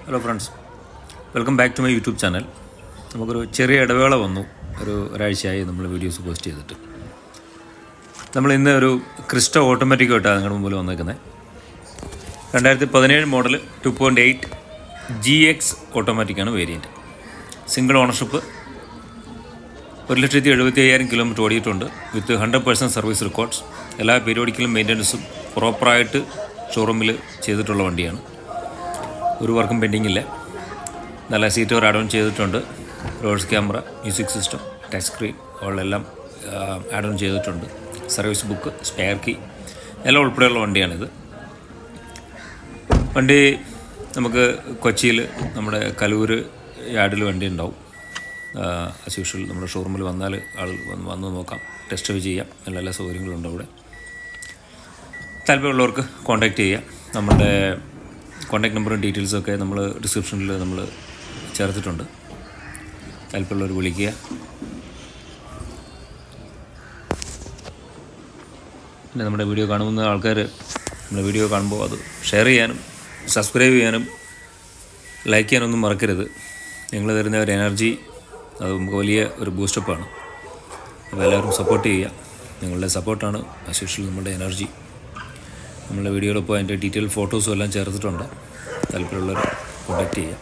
Hello friends, welcome back to my YouTube channel. നമുക്കൊരു ചെറിയ ഇടവേള വന്നു. ഒരാഴ്ചയായി നമ്മൾ വീഡിയോസ് പോസ്റ്റ് ചെയ്തിട്ട്. നമ്മൾ ഇന്ന് ഒരു ക്രിസ്റ്റ ഓട്ടോമാറ്റിക്കായിട്ടാണ് നിങ്ങളുടെ മുമ്പിൽ വന്നേക്കുന്നത്. 2017 മോഡൽ 2.8 GX ഓട്ടോമാറ്റിക്കാണ് വേരിയൻറ്റ്. സിംഗിൾ ഓണർഷിപ്പ്, 1,75,000 കിലോമീറ്റർ ഓടിയിട്ടുണ്ട്. With 100% service records. എല്ലാ പീരിയോഡിക്കലും മെയിൻ്റനൻസും പ്രോപ്പറായിട്ട് ഷോറൂമിൽ ചെയ്തിട്ടുള്ള വണ്ടിയാണ്. ഒരു വർക്കും പെൻഡിങ് ഇല്ല. നല്ല സീറ്റ് കവർ ആഡ് ഓൺ ചെയ്തിട്ടുണ്ട്. റോഡ്സ് camera, music system, touch screen എല്ലാം ആഡ് ഓൺ ചെയ്തിട്ടുണ്ട്. സർവീസ് ബുക്ക്, സ്പെയർ കീ എല്ലാം ഉൾപ്പെടെയുള്ള വണ്ടിയാണിത്. വണ്ടി നമുക്ക് കൊച്ചിയിൽ നമ്മുടെ കലൂർ യാർഡിൽ വണ്ടി ഉണ്ടാവും. ആസ് യൂഷ്വൽ നമ്മുടെ ഷോറൂമിൽ വന്നാൽ ആൾ വന്ന് നോക്കാം, ടെസ്റ്റ് ഡ്രൈവ് ചെയ്യാം. എല്ലാ സൗകര്യങ്ങളുണ്ട് അവിടെ. താല്പര്യമുള്ളവർക്ക് കോൺടാക്റ്റ് ചെയ്യാം. നമ്മുടെ കോൺടാക്ട് നമ്പറും ഡീറ്റെയിൽസൊക്കെ നമ്മൾ ഡിസ്ക്രിപ്ഷനിൽ നമ്മൾ ചേർത്തിട്ടുണ്ട്. താല്പര്യമുള്ളവർ വിളിക്കുക. പിന്നെ നമ്മുടെ വീഡിയോ കാണുന്ന ആൾക്കാർ നമ്മുടെ വീഡിയോ കാണുമ്പോൾ അത് ഷെയർ ചെയ്യാനും സബ്സ്ക്രൈബ് ചെയ്യാനും ലൈക്ക് ചെയ്യാനൊന്നും മറക്കരുത്. നിങ്ങൾ തരുന്ന ഒരു എനർജി അത് നമുക്ക് വലിയ ഒരു ബൂസ്റ്റപ്പാണ്. അപ്പോൾ എല്ലാവരും സപ്പോർട്ട് ചെയ്യുക. നിങ്ങളുടെ സപ്പോർട്ടാണ് ആസ് യൂഷ്വൽ നമ്മുടെ എനർജി. നമ്മളുടെ വീഡിയോയിലൊപ്പം അതിൻ്റെ ഡീറ്റെയിൽ ഫോട്ടോസും എല്ലാം ചേർത്തിട്ടുണ്ട്. താല്പര്യമുള്ളവർ കോൺടാക്റ്റ് ചെയ്യുക.